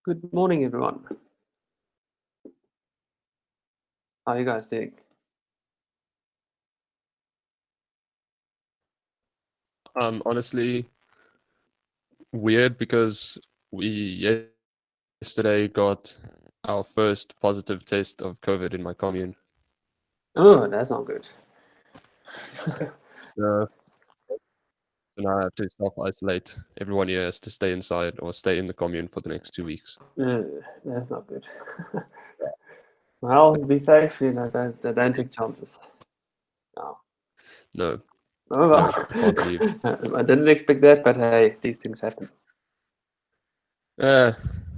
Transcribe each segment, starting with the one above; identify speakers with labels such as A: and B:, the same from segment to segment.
A: Good morning, everyone. How are you guys doing?
B: Honestly, weird because we yesterday got our first positive test of COVID in my commune.
A: Oh, that's not good.
B: So now I have to self-isolate. Everyone here has to stay inside or stay in the commune for the next 2 weeks.
A: That's not good. Well, be safe. Don't take chances. No.
B: No,
A: Oh,
B: no,
A: well.
B: I can't leave.
A: I didn't expect that, but hey, these things happen.
B: Uh,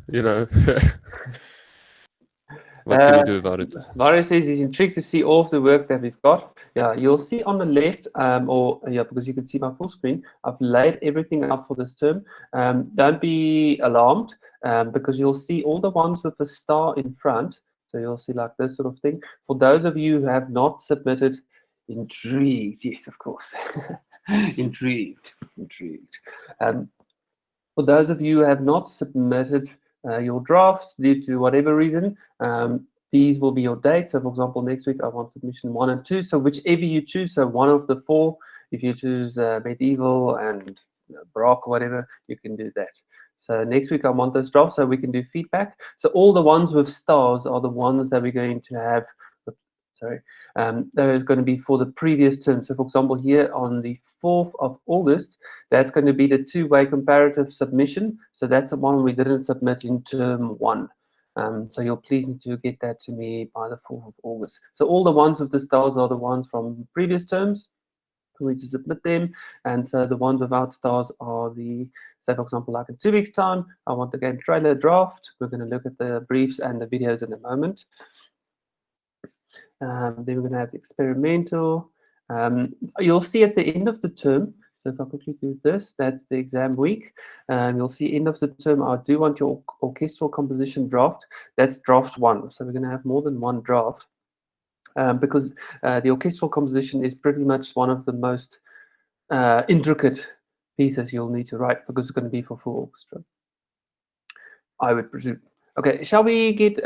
B: you know, what can you
A: Uh,
B: do about it?
A: Mario says he's intrigued to see all of the work that we've got. Yeah, you'll see on the left, because you can see my full screen. I've laid everything out for this term. Don't be alarmed, because you'll see all the ones with a star in front. So you'll see like this sort of thing. For those of you who have not submitted, intrigued, yes, of course, intrigued. For those of you who have not submitted your drafts due to whatever reason, these will be your dates. So, for example, next week I want submission 1 and 2. So, whichever you choose, so one of the four, if you choose medieval and Baroque or whatever, you can do that. So, next week I want those drafts so we can do feedback. So, all the ones with stars are the ones that we're going to have. Sorry, there is going to be for the previous term. So, for example, here on the 4th of August, that's going to be the two-way comparative submission. So that's the one we didn't submit in term 1. So you'll please need to get that to me by the 4th of August. So all the ones with the stars are the ones from previous terms. We need to submit them. And so the ones without stars are the, say for example, like in 2 weeks' time, I want the game trailer draft. We're going to look at the briefs and the videos in a moment. Then we're going to have the experimental. You'll see at the end of the term, so if I quickly do this, that's the exam week. You'll see end of the term, I do want your orchestral composition draft. That's draft 1. So we're going to have more than one draft because the orchestral composition is pretty much one of the most intricate pieces you'll need to write because it's going to be for full orchestra, I would presume. Okay, shall we get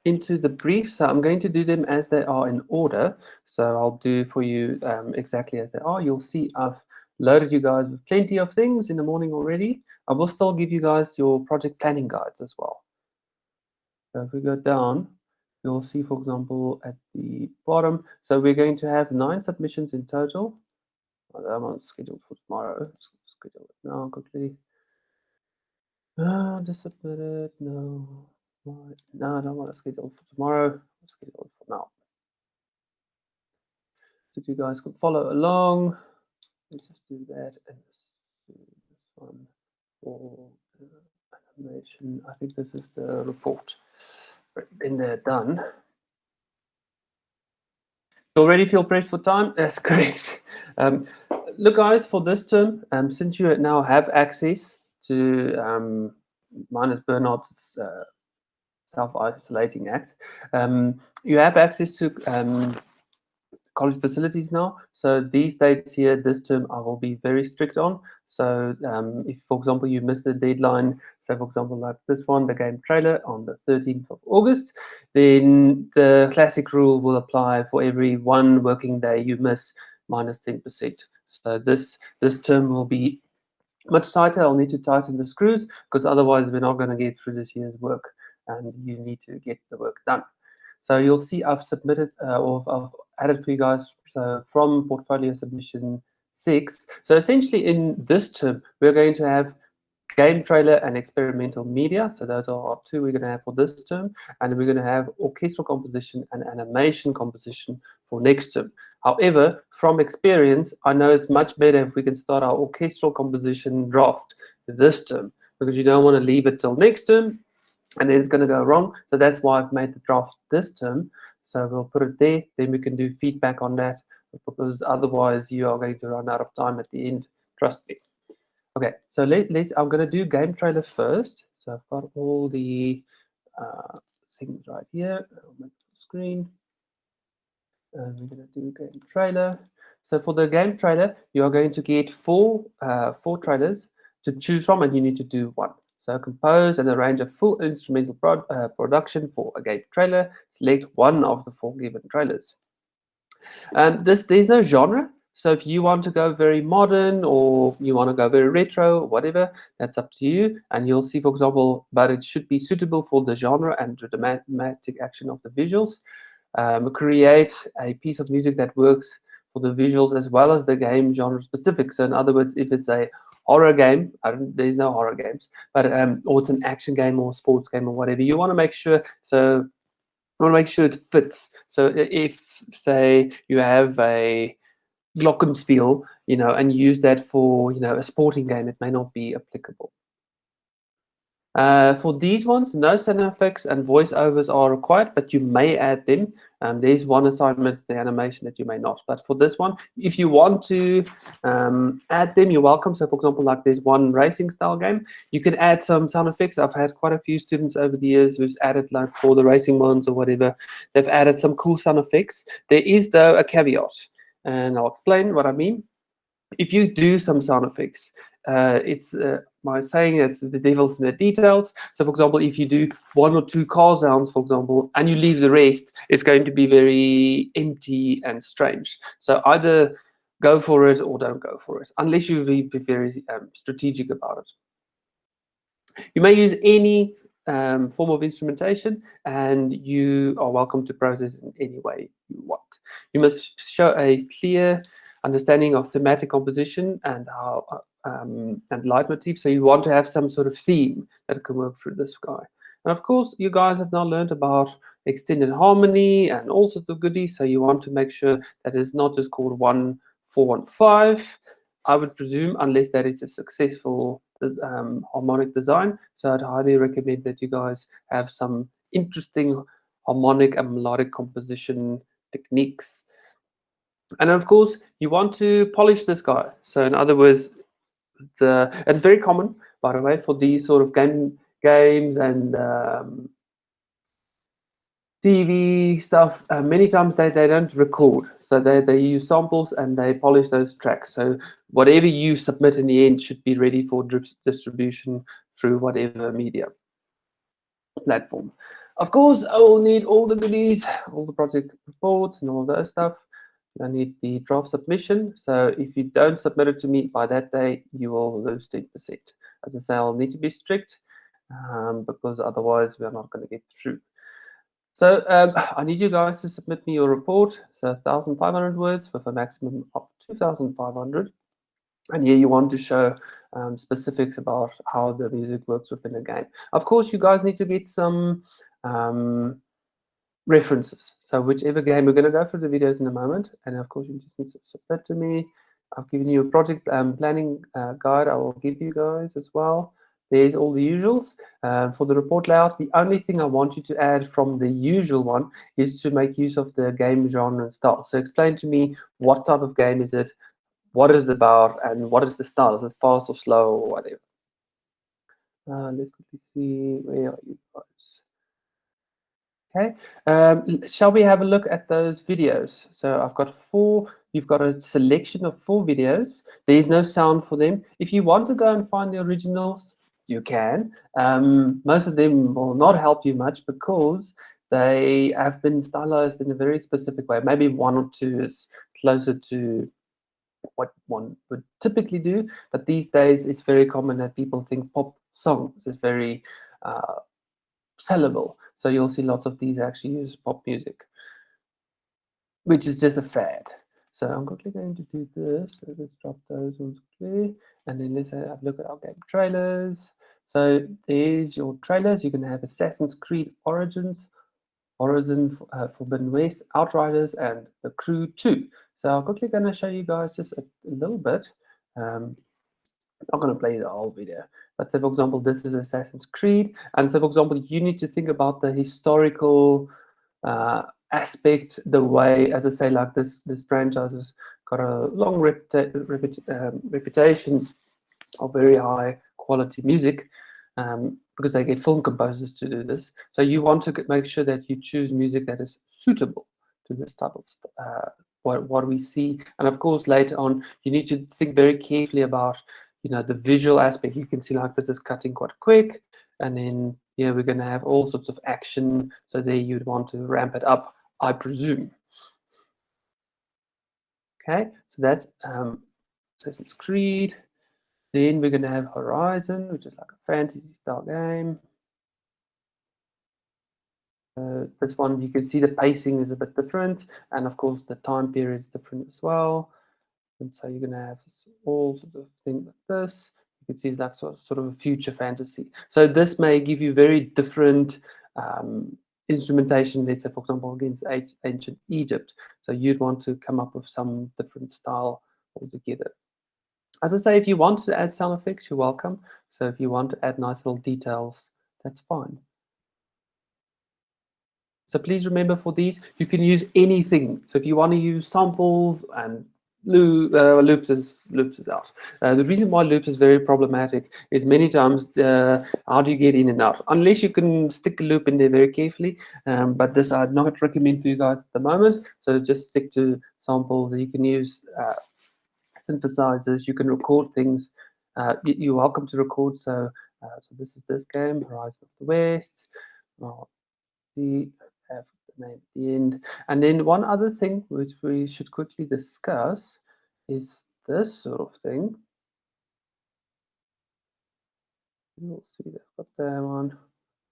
A: into the briefs? So I'm going to do them as they are in order. So I'll do for you exactly as they are. You'll see I've loaded you guys with plenty of things in the morning already. I will still give you guys your project planning guides as well. So if we go down, you'll see, for example, at the bottom. So we're going to have 9 submissions in total. That one's scheduled for tomorrow. Let's schedule it now quickly. Just submit it. No. No, I don't want to schedule for tomorrow. I'll schedule it for now. So you guys can follow along. Let's just do that and do this one for animation. I think this is the report. Then they're done. You already feel pressed for time? That's correct. Look, guys, for this term, since you now have access to minus Bernard's self-isolating act, you have access to college facilities now. So these dates here, this term, I will be very strict on. So if, for example, you miss the deadline, so for example, like this one, the game trailer on the 13th of August, then the classic rule will apply for every one working day you miss minus 10%. So this term will be much tighter. I'll need to tighten the screws because otherwise we're not going to get through this year's work and you need to get the work done. So you'll see I've submitted or I've added for you guys from portfolio submission 6. So essentially in this term, we're going to have game trailer and experimental media. So those are our 2 we're going to have for this term. And we're going to have orchestral composition and animation composition for next term. However, from experience, I know it's much better if we can start our orchestral composition draft this term because you don't want to leave it till next term and then it's going to go wrong. So that's why I've made the draft this term. So we'll put it there. Then we can do feedback on that because otherwise you are going to run out of time at the end. Trust me. Okay, so I'm going to do game trailer first. So I've got all the things right here. I'll make the screen. And we're going to do game trailer. So for the game trailer, you are going to get four trailers to choose from, and you need to do one. So compose and arrange a full instrumental production for a game trailer. Select one of the 4 given trailers. There's no genre. So if you want to go very modern or you want to go very retro, whatever, that's up to you. And you'll see, for example, but it should be suitable for the genre and the dramatic action of the visuals. Create a piece of music that works for the visuals as well as the game genre specific. So in other words, if it's a horror game, there's no horror games, but or it's an action game or sports game or whatever, you want to make sure it fits. So if, say, you have a glockenspiel, and use that for, a sporting game, it may not be applicable. For these ones, no sound effects and voiceovers are required, but you may add them. There's one assignment, the animation, that you may not. But for this one, if you want to add them, you're welcome. So, for example, like there's one racing style game, you can add some sound effects. I've had quite a few students over the years who's added, like for the racing ones or whatever, they've added some cool sound effects. There is, though, a caveat, and I'll explain what I mean. If you do some sound effects, it's my saying is the devil's in the details. So, for example, if you do 1 or 2 car sounds, for example, and you leave the rest, it's going to be very empty and strange. So either go for it or don't go for it, unless you be very strategic about it. You may use any form of instrumentation, and you are welcome to process in any way you want. You must show a clear understanding of thematic composition and how and leitmotif. So you want to have some sort of theme that can work through this guy. And of course, you guys have now learned about extended harmony and all sorts of goodies. So you want to make sure that it's not just called 1, 4, and 5. I would presume, unless that is a successful harmonic design. So I'd highly recommend that you guys have some interesting harmonic and melodic composition techniques. And of course, you want to polish this guy. So in other words, it's very common, by the way, for these sort of games and TV stuff. Many times they don't record, so they use samples and they polish those tracks. So whatever you submit in the end should be ready for distribution through whatever media platform. Of course, I will need all the goodies, all the project reports and all that stuff. I need the draft submission. So if you don't submit it to me by that day, you will lose 10%. As I say, I'll need to be strict because otherwise we're not going to get through. So I need you guys to submit me your report. So 1,500 words with a maximum of 2,500. And here you want to show specifics about how the music works within a game. Of course, you guys need to get some references. So whichever game, we're going to go through the videos in a moment. And of course, you just need to submit to me. I've given you a project planning guide I will give you guys as well. There's all the usuals. For the report layout, the only thing I want you to add from the usual one is to make use of the game genre and style. So explain to me what type of game is it, what is it about, and what is the style? Is it fast or slow or whatever? Let's quickly see, where are you guys? Okay, shall we have a look at those videos? So I've got 4, you've got a selection of 4 videos. There's no sound for them. If you want to go and find the originals, you can. Most of them will not help you much because they have been stylized in a very specific way. Maybe 1 or 2 is closer to what one would typically do, but these days it's very common that people think pop songs is very sellable. So you'll see lots of these actually use pop music, which is just a fad. So I'm quickly going to do this. So let's drop those ones quickly. And then let's have a look at our game trailers. So there's your trailers. You can have Assassin's Creed Origins, Horizon Forbidden West, Outriders, and The Crew 2. So I'm quickly going to show you guys just a little bit. I'm not going to play the whole video. But say, for example, this is Assassin's Creed. And so, for example, you need to think about the historical aspect, the way, as I say, like this franchise has got a long reputation of very high quality music because they get film composers to do this. So you want to make sure that you choose music that is suitable to this type of what we see. And of course, later on, you need to think very carefully about the visual aspect. You can see like this is cutting quite quick, and then we're going to have all sorts of action. So there you'd want to ramp it up, I presume. Okay, so that's Assassin's Creed. Then we're going to have Horizon, which is like a fantasy style game. This one, you can see the pacing is a bit different, and of course the time period is different as well. And so you're going to have this all sort of thing like this. You can see it's like sort of a future fantasy. So this may give you very different instrumentation, let's say, for example, against ancient Egypt. So you'd want to come up with some different style altogether. As I say, if you want to add sound effects, you're welcome. So if you want to add nice little details, that's fine. So please remember, for these, you can use anything. So if you want to use samples and loops is out. The reason why loops is very problematic is many times how do you get in and out? Unless you can stick a loop in there very carefully. But this I'd not recommend for you guys at the moment. So just stick to samples. You can use synthesizers. You can record things. You're welcome to record. So this is this game, Horizon of the West. We have the name at the end. And then one other thing which we should quickly discuss is this sort of thing. You'll see they've got that one.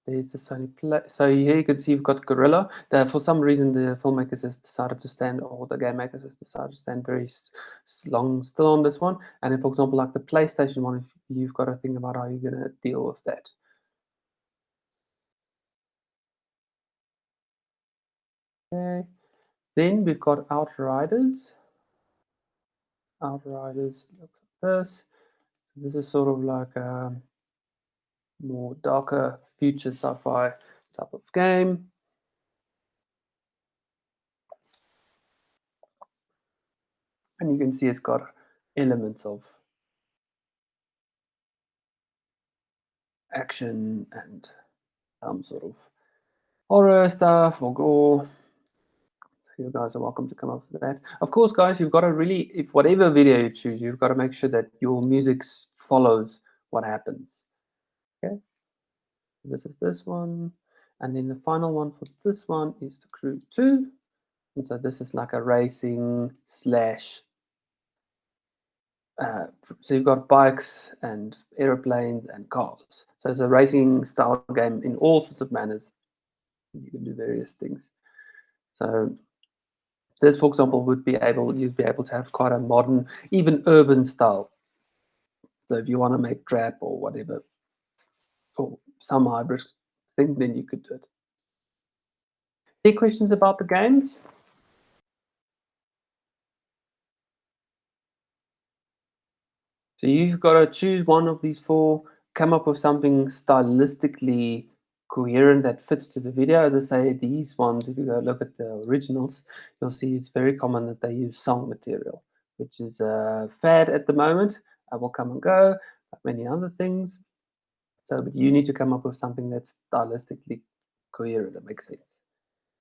A: There's the Sony Play. So here you can see you've got Gorilla. For some reason, the filmmakers has decided to stand, or the game makers has decided to stand very long still on this one. And then, for example, like the PlayStation one, you've got to think about how you're going to deal with that. Okay. Then we've got Outriders. Outriders looks like this. This is sort of like a more darker future sci-fi type of game. And you can see it's got elements of action and some sort of horror stuff or gore. You guys are welcome to come up with that. Of course, guys, you've got to really, if whatever video you choose, you've got to make sure that your music follows what happens. Okay, this is this one. And then the final one for this one is the Crew 2. And so this is like a racing slash. So you've got bikes and aeroplanes and cars. So it's a racing style game in all sorts of manners. You can do various things. So this, for example, you'd be able to have quite a modern, even urban style. So if you want to make trap or whatever, or some hybrid thing, then you could do it. Any questions about the games? So you've got to choose one of these four, come up with something stylistically coherent that fits to the video. As I say, these ones, if you go look at the originals, you'll see it's very common that they use song material, which is a fad at the moment. I will come and go, like many other things. So, but you need to come up with something that's stylistically coherent, that makes sense.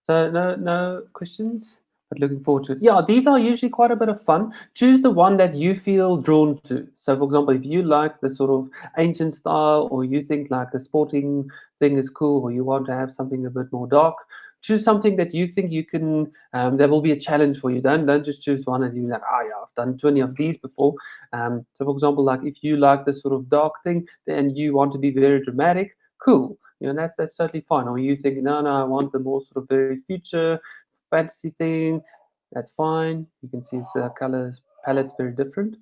A: So no questions, but looking forward to it. Yeah, these are usually quite a bit of fun. Choose the one that you feel drawn to. So for example, if you like the sort of ancient style, or you think like the sporting thing is cool, or you want to have something a bit more dark, choose something that you think you can, that will be a challenge for you. Don't just choose one and you're like, oh yeah, I've done 20 of these before. So for example, like if you like this sort of dark thing, then you want to be very dramatic, cool. That's totally fine. Or you think, no, I want the more sort of very future fantasy thing. That's fine. You can see his colors palette's very different,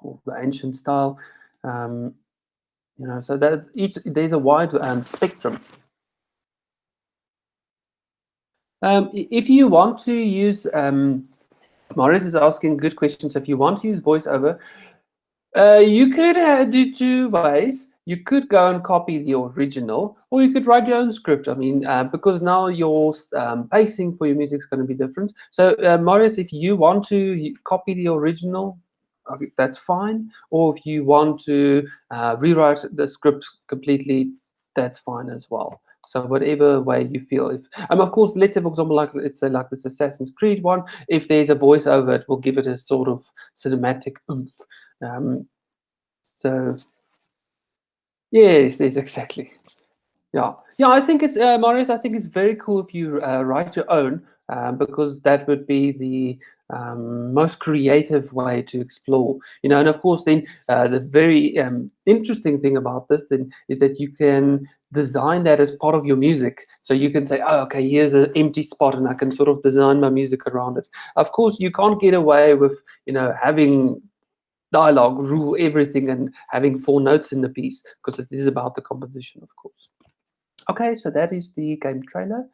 A: or the ancient style. So that there's a wide spectrum. If you want to use, Morris is asking good questions. If you want to use voiceover, you could do two ways. You could go and copy the original, or you could write your own script. I mean, because now your pacing for your music is going to be different. So, Marius, if you want to copy the original, okay, that's fine. Or if you want to rewrite the script completely, that's fine as well. So whatever way you feel. If of course, let's say for example, let's say like this Assassin's Creed one. If there's a voiceover, it will give it a sort of cinematic oomph. So yes, exactly. Yeah, yeah. I think it's Marius. I think it's very cool if you write your own, because that would be the most creative way to explore. And of course, then the very interesting thing about this then is that you can design that as part of your music. So you can say, oh, okay, here's an empty spot, and I can sort of design my music around it. Of course, you can't get away with having dialogue rule everything and having four notes in the piece, because it is about the composition, of course. Okay, so that is the game trailer.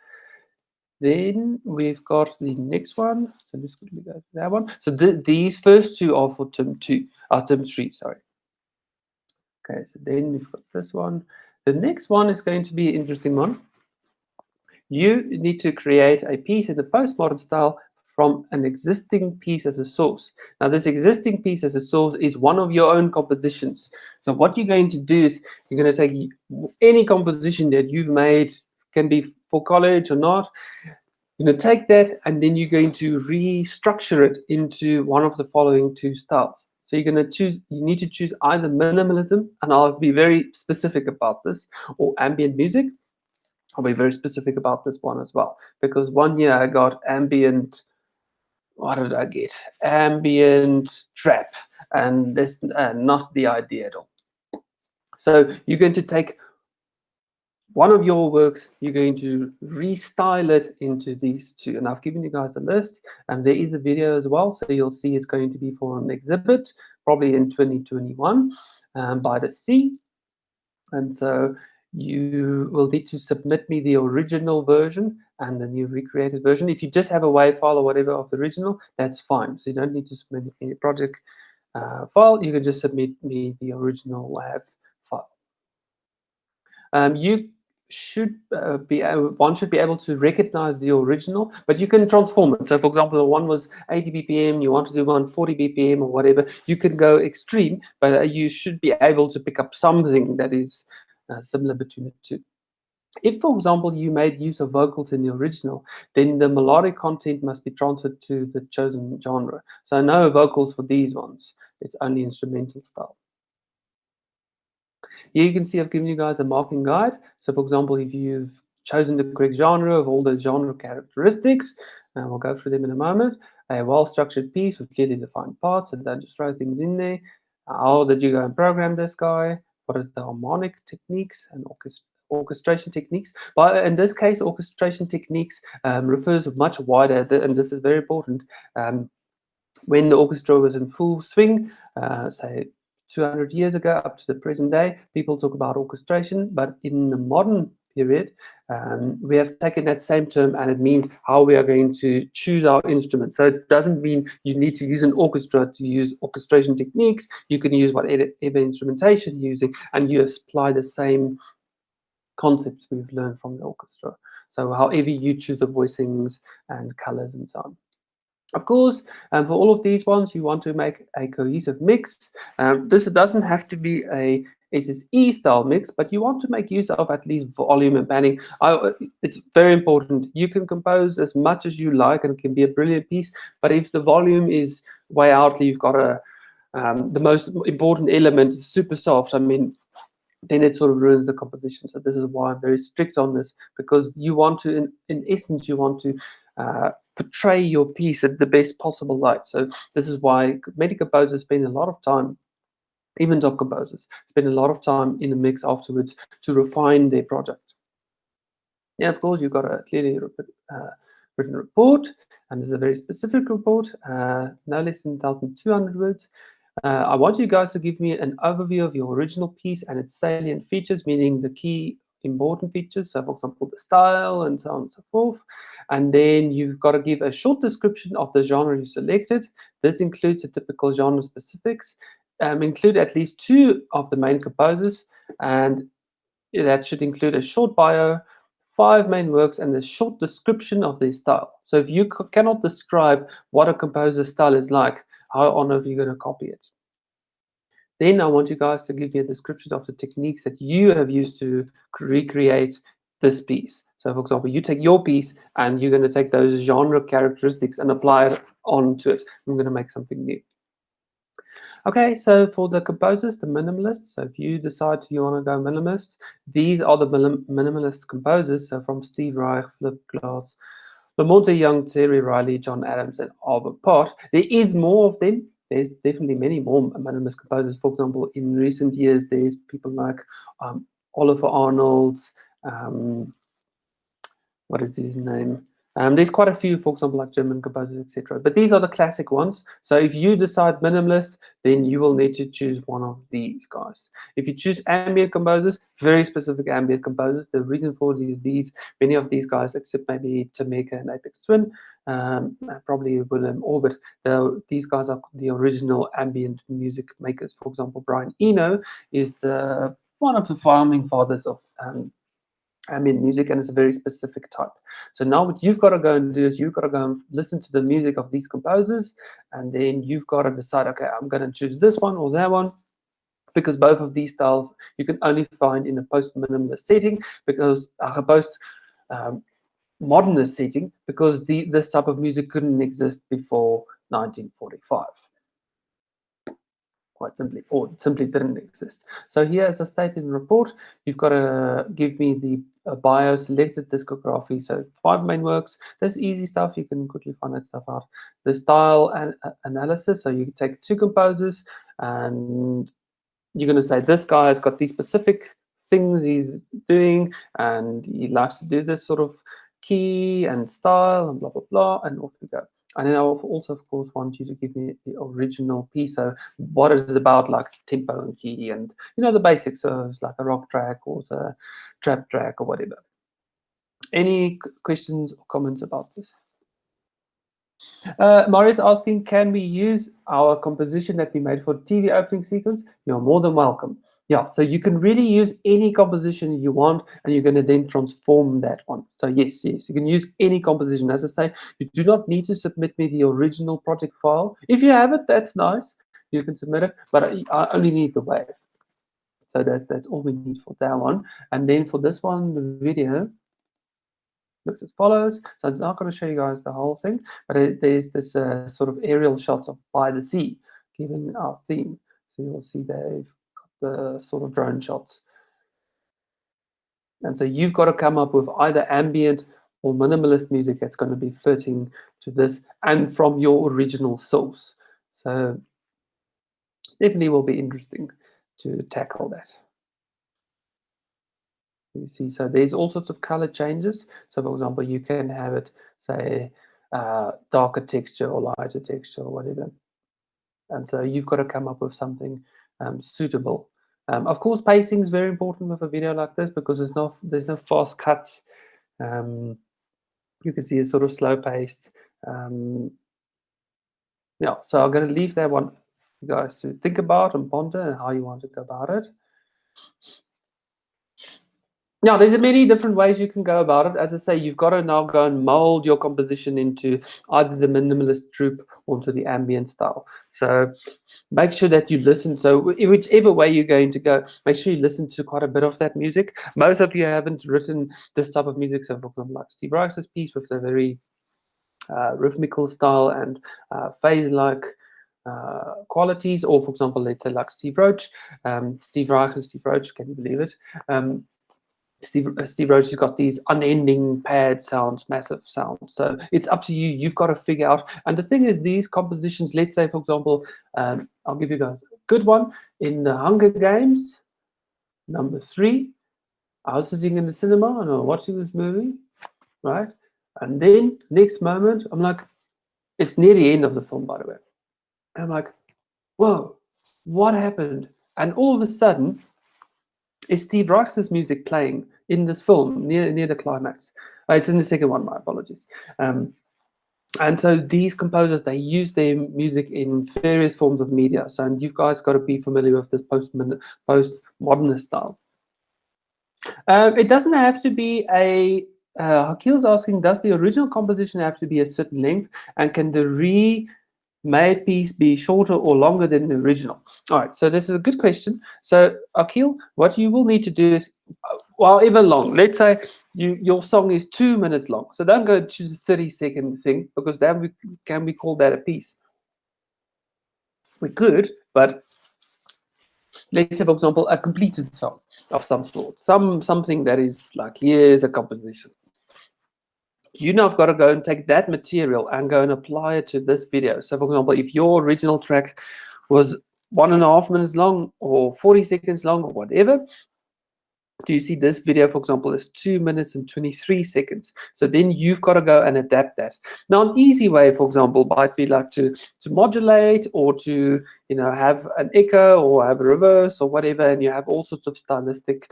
A: Then we've got the next one. So let's quickly go to that one. So these first two are for term 2, term 3, sorry. Okay, so then we've got this one. The next one is going to be an interesting one. You need to create a piece in the postmodern style from an existing piece as a source. Now, this existing piece as a source is one of your own compositions. So what you're going to do is you're going to take any composition that you've made, can be for college or not. You're going to take that and then you're going to restructure it into one of the following two styles. So you're going to choose, you need to choose either minimalism, and I'll be very specific about this, or ambient music. I'll be very specific about this one as well, because one year I got ambient. What did I get? Ambient trap, and that's not the idea at all. So you're going to take one of your works, you're going to restyle it into these two, and I've given you guys a list, and there is a video as well, so you'll see it's going to be for an exhibit, probably in 2021, by the sea. And so you will need to submit me the original version and the new recreated version. If you just have a WAV file or whatever of the original, that's fine. So you don't need to submit any project file. You can just submit me the original WAV file. You should one should be able to recognize the original, but you can transform it. So for example, the one was 80 BPM, you want to do 140 BPM or whatever, you can go extreme, but you should be able to pick up something that is similar between the two. If, for example, you made use of vocals in the original, then the melodic content must be transferred to the chosen genre. So no vocals for these ones. It's only instrumental style. Here you can see I've given you guys a marking guide. So for example, if you've chosen the correct genre of all the genre characteristics, and we'll go through them in a moment, a well-structured piece with clearly defined parts, and don't just throw things in there. How did you go and program this guy? What is the harmonic techniques and orchestration techniques? But in this case, orchestration techniques refers much wider, and this is very important. When the orchestra was in full swing, say 200 years ago up to the present day, people talk about orchestration, but in the modern period, we have taken that same term and it means how we are going to choose our instruments. So it doesn't mean you need to use an orchestra to use orchestration techniques. You can use whatever instrumentation you're using, and you apply the same concepts we've learned from the orchestra. So however you choose the voicings and colors and so on. Of course, for all of these ones, you want to make a cohesive mix. This doesn't have to be a SSE style mix, but you want to make use of at least volume and panning. It's very important. You can compose as much as you like and it can be a brilliant piece, but if the volume is way out, you've got the most important element is super soft. I mean, then it sort of ruins the composition. So this is why I'm very strict on this, because you want to, in essence, you want to portray your piece at the best possible light. So this is why many composers spend a lot of time, even top composers, spend a lot of time in the mix afterwards to refine their project. Yeah, of course, you've got a clearly written report, and this is a very specific report, no less than 1,200 words. I want you guys to give me an overview of your original piece and its salient features, meaning the key important features, so for example, the style and so on and so forth. And then you've got to give a short description of the genre you selected. This includes the typical genre specifics. Include at least 2 of the main composers, and that should include a short bio, 5 main works, and a short description of their style. So if you cannot describe what a composer's style is like, how on earth are you going to copy it? Then I want you guys to give me a description of the techniques that you have used to recreate this piece. So for example, you take your piece and you're going to take those genre characteristics and apply it onto it. I'm going to make something new. Okay, so for the composers, the minimalists, so if you decide you want to go minimalist, these are the minimalist composers. So from Steve Reich, Flip Glass, Lamonte Young, Terry Riley, John Adams, and Albert Part. There is more of them. There's definitely many more minimalist composers. For example, in recent years, there's people like Oliver Arnold, um, what is his name? There's quite a few, for example, like German composers, etc. But these are the classic ones. So if you decide minimalist, then you will need to choose one of these guys. If you choose ambient composers, very specific ambient composers. The reason for these many of these guys, except maybe Tameka and Apex Twin, probably Willem Orbit, these guys are the original ambient music makers. For example, Brian Eno is one of the founding fathers of ambient music, and it's a very specific type. So now what you've got to go and do is you've got to go and listen to the music of these composers, and then you've got to decide, okay, I'm going to choose this one or that one, because both of these styles you can only find in a post-minimalist setting, because a post modernist setting, because this type of music couldn't exist before 1945. Quite simply, or simply didn't exist. So here, as I stated in the report, you've got to give me the bio, selected discography. So 5 main works. That's easy stuff. You can quickly find that stuff out. The style and analysis. So you take 2 composers, and you're going to say this guy has got these specific things he's doing, and he likes to do this sort of key and style, and blah blah blah, and off we go. And then I will also, of course, want you to give me the original piece. So what is it about, like tempo and key, and the basics. So it's like a rock track or a trap track or whatever. Any questions or comments about this? Marius asking, can we use our composition that we made for TV opening sequence? You're more than welcome. Yeah, so you can really use any composition you want, and you're going to then transform that one. So yes, you can use any composition. As I say, you do not need to submit me the original project file. If you have it, that's nice. You can submit it, but I only need the wave. So that's all we need for that one. And then for this one, the video looks as follows. So I'm not going to show you guys the whole thing, but there's this sort of aerial shots of by the sea, given our theme. So you'll see they've got the sort of drone shots. And so you've got to come up with either ambient or minimalist music that's going to be fitting to this and from your original source. So definitely will be interesting to tackle that. You see, so there's all sorts of color changes. So for example, you can have it say darker texture or lighter texture or whatever. And so you've got to come up with something suitable. Of course, pacing is very important with a video like this, because there's no fast cuts. You can see it's sort of slow paced. Yeah, so I'm going to leave that one for you guys to think about and ponder and how you want to go about it. Yeah, there's many different ways you can go about it. As I say, you've got to now go and mold your composition into either the minimalist troop or to the ambient style. So make sure that you listen. So whichever way you're going to go, make sure you listen to quite a bit of that music. Most of you haven't written this type of music. So for example, like Steve Reich's piece with a very rhythmical style and phase-like qualities, or for example, let's say like Steve Roach, Steve Reich and Steve Roach, can you believe it? Steve Roach has got these unending pad sounds, massive sounds. So it's up to you. You've got to figure out. And the thing is, these compositions, let's say, for example, I'll give you guys a good one. In the Hunger Games, number 3, I was sitting in the cinema and I was watching this movie, right? And then next moment, I'm like, it's near the end of the film, by the way. And I'm like, whoa, what happened? And all of a sudden, is Steve Reich's music playing in this film near the climax. It's in the second one, my apologies. And so these composers, they use their music in various forms of media. So you guys got to be familiar with this postmodernist style. It doesn't have to be a... Hakil's asking, does the original composition have to be a certain length? And can the remade piece be shorter or longer than the original? All right, so this is a good question. So Akil, what you will need to do is, however long, let's say your song is 2 minutes long. So don't go choose a 30-second thing, because then can we call that a piece? we could, but let's say, for example, a completed song of some sort, something that is like, here's a composition. You now have got to go and take that material and go and apply it to this video. So, for example, if your original track was 1.5 minutes long or 40 seconds long or whatever, do you see this video, for example, is 2 minutes and 23 seconds. So then you've got to go and adapt that. Now, an easy way, for example, might be like to modulate or to, have an echo or have a reverse or whatever, and you have all sorts of stylistic,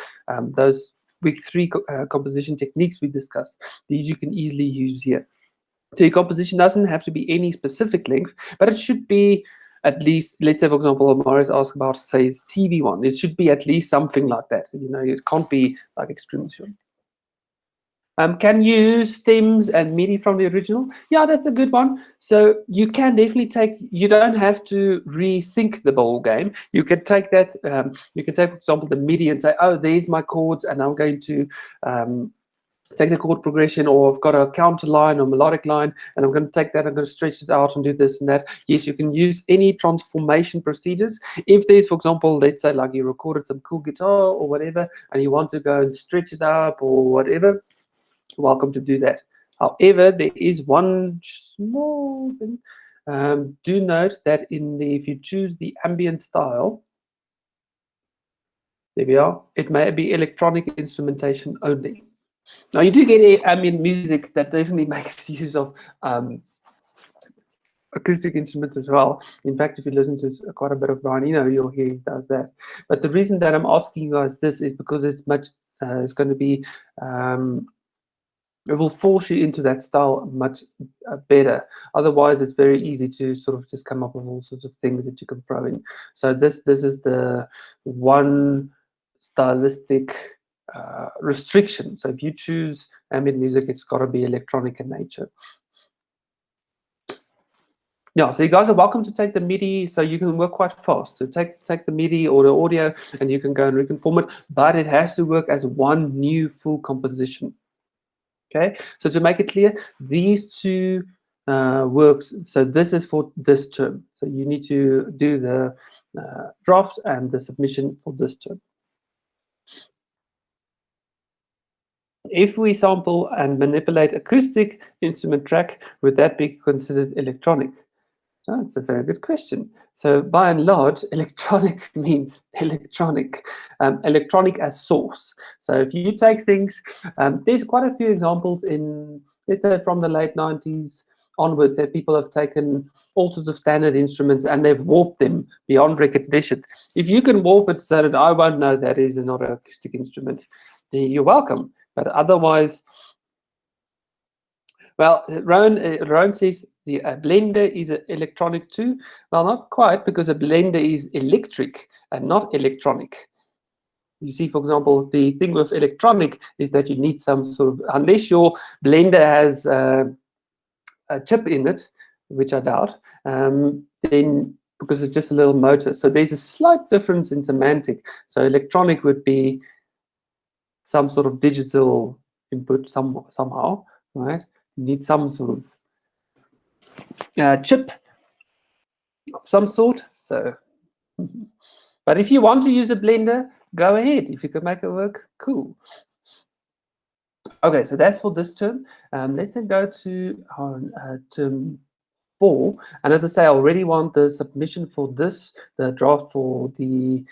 A: those week 3 composition techniques we discussed. These you can easily use here. So your composition doesn't have to be any specific length, but it should be at least, let's say, for example, Marius asked about, say, his TV one. It should be at least something like that. It can't be like extremely short. Can you use stems and MIDI from the original? Yeah, that's a good one. So you can definitely you don't have to rethink the whole game. You can take that, you can take, for example, the MIDI and say, oh, there's my chords, and I'm going to take the chord progression, or I've got a counter line or melodic line, and I'm going to take that, I'm going to stretch it out and do this and that. Yes, you can use any transformation procedures. If there's, for example, let's say like you recorded some cool guitar or whatever, and you want to go and stretch it up or whatever, you're welcome to do that. However, there is one small thing. Do note that if you choose the ambient style, there we are, it may be electronic instrumentation only. Now, you do get ambient music that definitely makes use of acoustic instruments as well. In fact, if you listen to quite a bit of Brian Eno, you'll hear he does that. But the reason that I'm asking you guys this is because it's going to be, it will force you into that style much better. Otherwise, it's very easy to sort of just come up with all sorts of things that you can throw in. So this is the one stylistic restriction. So if you choose ambient music, it's got to be electronic in nature. Yeah, so you guys are welcome to take the MIDI, so you can work quite fast. So take the MIDI or the audio, and you can go and reconform it, but it has to work as one new full composition. Okay, so to make it clear, these two works, so this is for this term. So you need to do the draft and the submission for this term. If we sample and manipulate acoustic instrument track, would that be considered electronic? That's a very good question. So by and large, electronic means electronic, electronic as source. So if you take things, there's quite a few examples in, let's say, from the late 90s onwards, that people have taken all sorts of standard instruments and they've warped them beyond recognition. If you can warp it so that I won't know that is not an acoustic instrument, then you're welcome. But otherwise, well, Rowan says the blender is electronic too. Well, not quite, because a blender is electric and not electronic. You see, for example, the thing with electronic is that you need some sort of, unless your blender has a chip in it, which I doubt, then because it's just a little motor. So there's a slight difference in semantic. So electronic would be some sort of digital input somehow, right? You need some sort of chip of some sort. So, but if you want to use a blender, go ahead. If you can make it work, cool. Okay, so that's for this term. Let's then go to term 4. And as I say, I already want the submission for this, the draft for the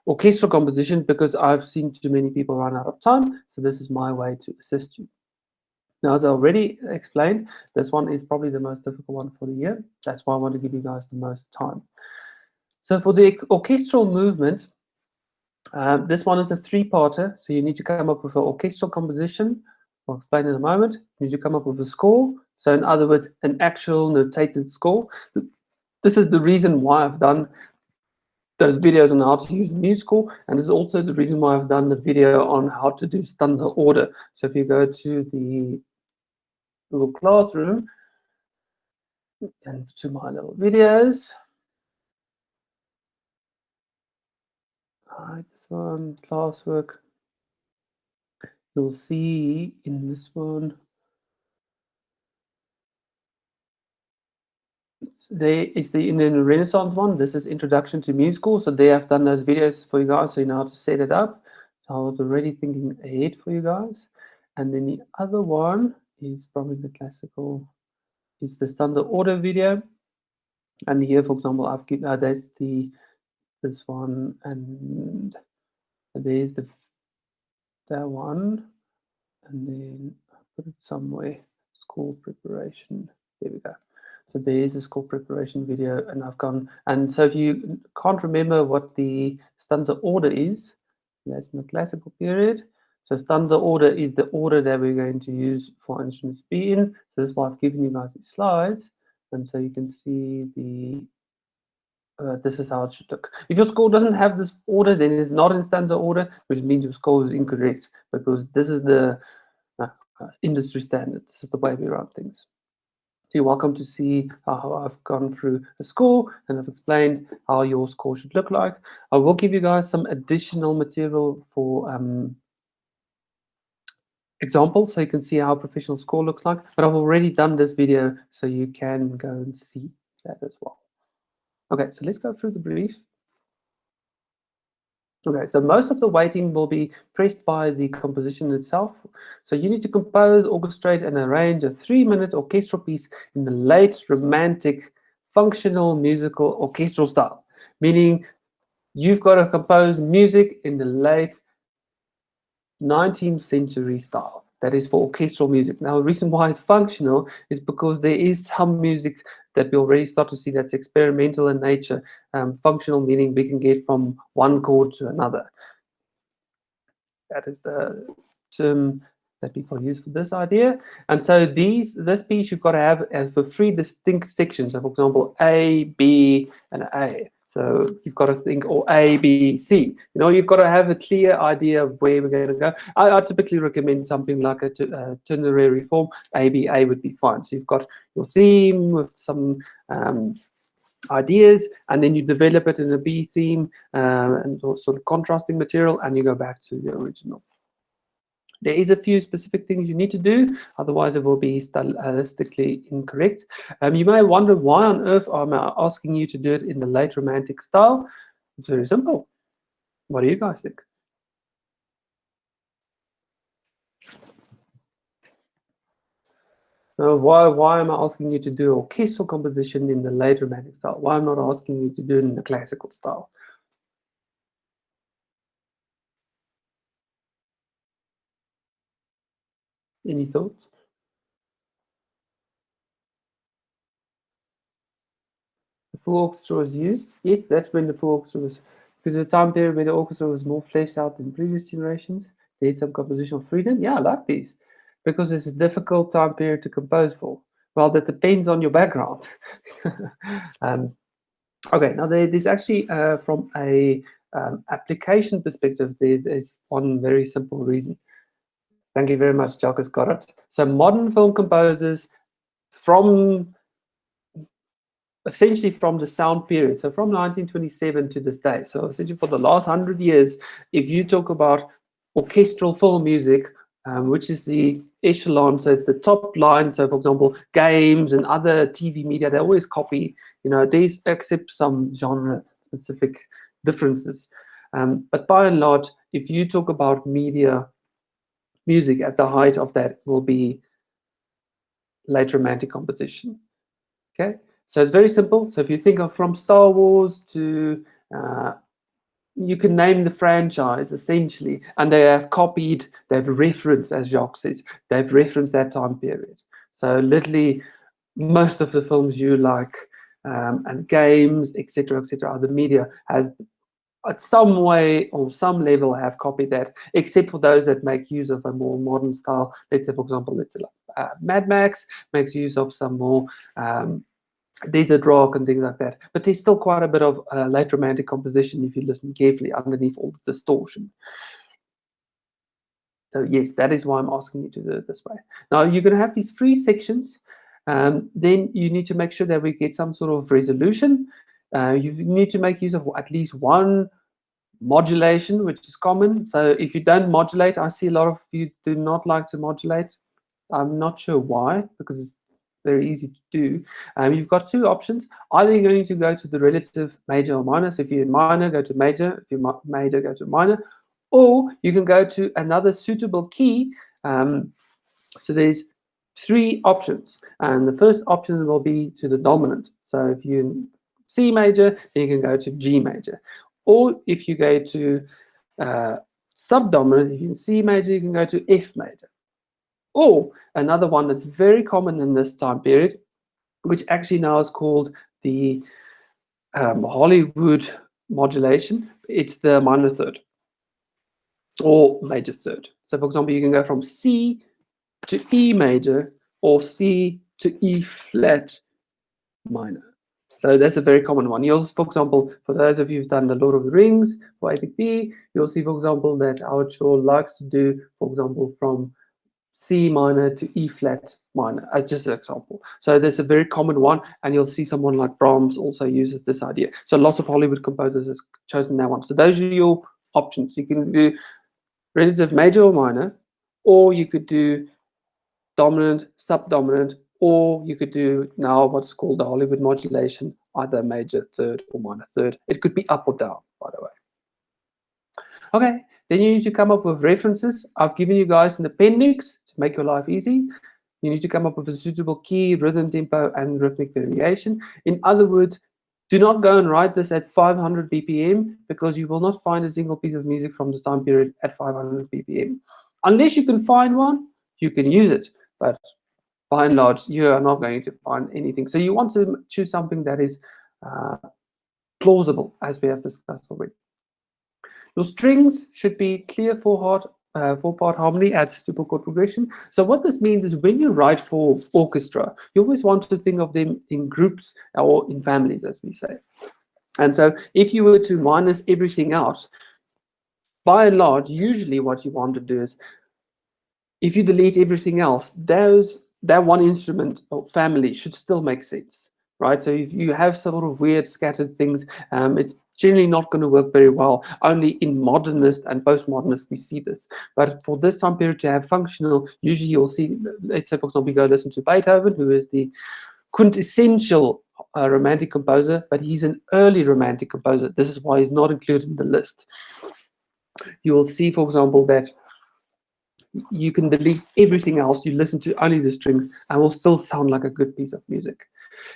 A: orchestral composition, because I've seen too many people run out of time. So this is my way to assist you. Now, as I already explained, this one is probably the most difficult one for the year. That's why I want to give you guys the most time. So for the orchestral movement, this one is a 3-parter. So you need to come up with an orchestral composition. I'll explain in a moment. You need to come up with a score. So in other words, an actual notated score. This is the reason why I've done those videos on how to use MuseScore, and this is also the reason why I've done the video on how to do standard order. So if you go to the Google Classroom and to my little videos, all right, this one, classwork, you'll see in this one, There is in the Renaissance one. This is Introduction to Musical. So they have done those videos for you guys, so you know how to set it up. So I was already thinking ahead for you guys. And then the other one is probably the classical. It's the standard order video. And here, for example, I've given that's this one, and there's that one, and then I put it somewhere. School preparation. There we go. So there's a school preparation video, and I've gone. And so if you can't remember what the stanza order is, that's in the classical period. So stanza order is the order that we're going to use for instruments B in. So this is why I've given you guys these slides, and so you can see this is how it should look. If your score doesn't have this order, then it's not in stanza order, which means your score is incorrect, because this is the industry standard. This is the way we run things. So you're welcome to see how I've gone through a score and I've explained how your score should look like. I will give you guys some additional material for examples so you can see how a professional score looks like, but I've already done this video so you can go and see that as well. Okay, so let's go through the brief. Okay, so most of the weighting will be pressed by the composition itself. So you need to compose, orchestrate, and arrange a 3-minute orchestral piece in the late romantic functional musical orchestral style, meaning you've got to compose music in the late 19th century style. That is for orchestral music. Now, the reason why it's functional is because there is some music that we already start to see that's experimental in nature. Functional meaning we can get from one chord to another. That is the term that people use for this idea. And so this piece you've got to have as for 3 distinct sections. So for example, A, B, and A. So you've got to think, or A, B, C. You know, you've got to have a clear idea of where we're going to go. I typically recommend something like a ternary form. A, B, A would be fine. So you've got your theme with some ideas, and then you develop it in a B theme and sort of contrasting material, and you go back to the original. There is a few specific things you need to do, otherwise it will be stylistically incorrect. You may wonder why on earth am I asking you to do it in the late romantic style. It's very simple. What do you guys think? Why am I asking you to do orchestral composition in the late romantic style? Why am I not asking you to do it in the classical style? Any thoughts? The full orchestra was used. Yes, that's when the full orchestra was, because the time period where the orchestra was more fleshed out than previous generations. There's some compositional freedom. Yeah, I like these, because it's a difficult time period to compose for. Well, that depends on your background. Okay, now there's actually from a application perspective, there's one very simple reason. Thank you very much, Jock has got it. So modern film composers essentially from the sound period, so from 1927 to this day, so essentially for the last 100 years, if you talk about orchestral film music, which is the echelon, so it's the top line. So for example, games and other TV media, they always copy, these accept some genre specific differences. But by and large, if you talk about music at the height of that will be late romantic composition. Okay, so it's very simple. So if you think of from Star Wars to you can name the franchise essentially, and they have copied, they've referenced, as Jacques says, they've referenced that time period. So literally most of the films you like and games, etc., the media has at some way or some level have copied that, except for those that make use of a more modern style. Let's say, for example, Mad Max makes use of some more desert rock and things like that. But there's still quite a bit of late romantic composition if you listen carefully underneath all the distortion. So yes, that is why I'm asking you to do it this way. Now you're going to have these 3 sections. Then you need to make sure that we get some sort of resolution. You need to make use of at least one modulation, which is common. So if you don't modulate, I see a lot of you do not like to modulate. I'm not sure why, because very easy to do. You've got two options. Either you're going to go to the relative major or minor. So if you're in minor, go to major. If you're major, go to minor. Or you can go to another suitable key. So there's three options. And the first option will be to the dominant. So if you're in C major, then you can go to G major. Or if you go to subdominant, if you're in C major, you can go to F major. Or another one that's very common in this time period, which actually now is called the Hollywood modulation. It's the minor third or major third. So for example, you can go from C to E major or C to E flat minor. So that's a very common one. You'll, for example, for those of you who've done the Lord of the Rings for APP, you'll see, for example, that our Shaw likes to do, for example, from C minor to E flat minor, as just an example. So there's a very common one, and you'll see someone like Brahms also uses this idea. So lots of Hollywood composers have chosen that one. So those are your options. You can do relative major or minor, or you could do dominant, subdominant, or you could do now what's called the Hollywood modulation, either major third or minor third. It could be up or down, by the way. Okay, then you need to come up with references. I've given you guys an appendix to make your life easy. You need to come up with a suitable key, rhythm, tempo, and rhythmic variation. In other words, do not go and write this at 500 BPM because you will not find a single piece of music from this time period at 500 BPM. Unless you can find one, you can use it. But by and large, you are not going to find anything. So you want to choose something that is plausible, as we have discussed already. Your strings should be clear four-part harmony at simple chord progression. So what this means is when you write for orchestra, you always want to think of them in groups or in families, as we say. And so if you were to minus everything out, by and large, usually what you want to do is, if you delete everything else, that one instrument or family should still make sense, right? So if you have sort of weird scattered things, it's generally not going to work very well. Only in modernist and postmodernist we see this. But for this time period to have functional, usually you'll see, let's say for example, you go listen to Beethoven, who is the quintessential romantic composer, but he's an early romantic composer. This is why he's not included in the list. You will see, for example, that you can delete everything else, you listen to only the strings, and will still sound like a good piece of music.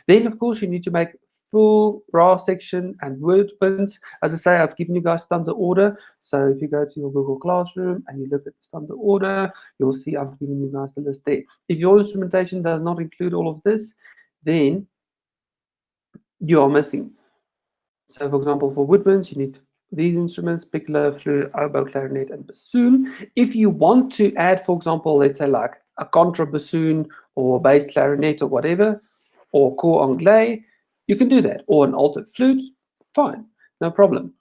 A: Then, of course, you need to make full brass section and woodwinds. As I say, I've given you guys stanza order. So if you go to your Google Classroom and you look at the stanza order, you'll see I've given you guys the list there. If your instrumentation does not include all of this, then you are missing. So, for example, for woodwinds, you need these instruments: piccolo, flute, oboe, clarinet, and bassoon. If you want to add, for example, let's say like a contrabassoon or bass clarinet or whatever, or cor anglais, you can do that. Or an altered flute, fine, no problem.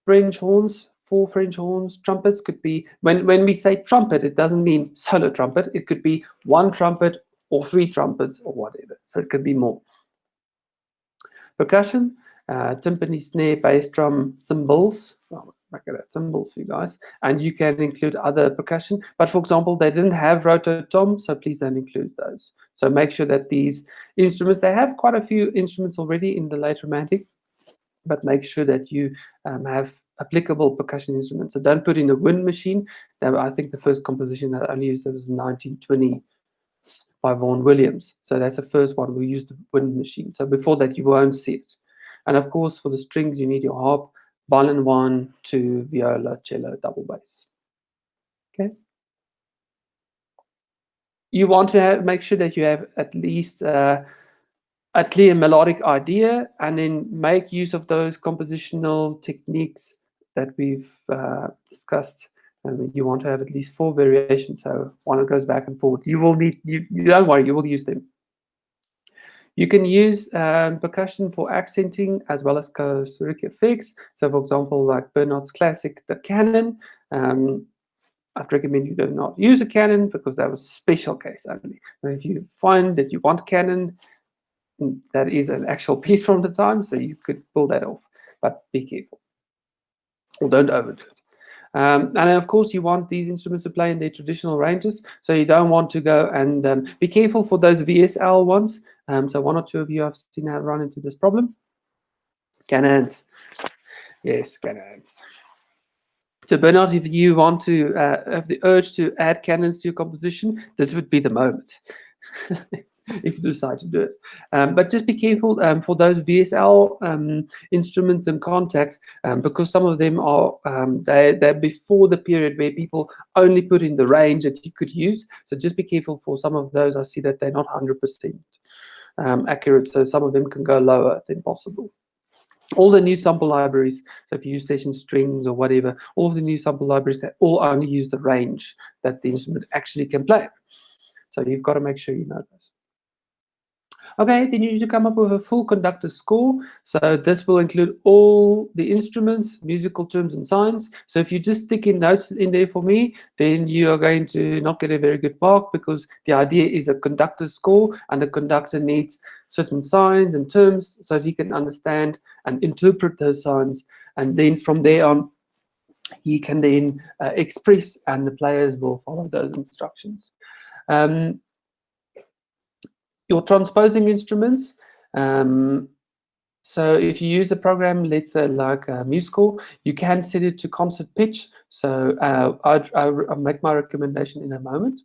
A: French horns, 4 French horns, trumpets could be, when we say trumpet, it doesn't mean solo trumpet. It could be 1 trumpet or 3 trumpets or whatever. So it could be more. Percussion, timpani, snare, bass drum, cymbals. Well, look at that, cymbals for you guys. And you can include other percussion. But for example, they didn't have rototom, so please don't include those. So make sure that these instruments, they have quite a few instruments already in the late Romantic, but make sure that you have applicable percussion instruments. So don't put in a wind machine. I think the first composition that I only used was in 1920 by Vaughan Williams. So that's the first one. We used the wind machine. So before that, you won't see it. And of course, for the strings, you need your harp, violin 1, 2, viola, cello, double bass. Okay. You want to make sure that you have at least a clear melodic idea, and then make use of those compositional techniques that we've discussed. And you want to have at least 4 variations, so one goes back and forth. You will need, you don't worry, you will use them. You can use percussion for accenting as well as chorus effects. So for example, like Bernard's classic, the canon. I'd recommend you do not use a canon because that was a special case only. But if you find that you want canon, that is an actual piece from the time, so you could pull that off, but be careful or don't overdo it. And then of course, you want these instruments to play in their traditional ranges, so you don't want to go and be careful for those VSL ones. So one or two of you I've seen have run into this problem. Cannons, yes, cannons. So Bernard, if you want to have the urge to add cannons to your composition, this would be the moment. If you decide to do it. But just be careful for those VSL instruments and contact, because some of them are they're before the period where people only put in the range that you could use. So just be careful for some of those. I see that they're not 100% accurate, so some of them can go lower than possible. All the new sample libraries, so if you use session strings or whatever, all the new sample libraries, they all only use the range that the instrument actually can play. So you've got to make sure you know this. Okay, then you need to come up with a full conductor score. So this will include all the instruments, musical terms, and signs. So if you just stick in notes in there for me, then you are going to not get a very good mark, because the idea is a conductor score, and the conductor needs certain signs and terms so that he can understand and interpret those signs. And then from there on, he can then express, and the players will follow those instructions. Your transposing instruments. So if you use a program, let's say like MuseScore, you can set it to concert pitch. So I'll make my recommendation in a moment.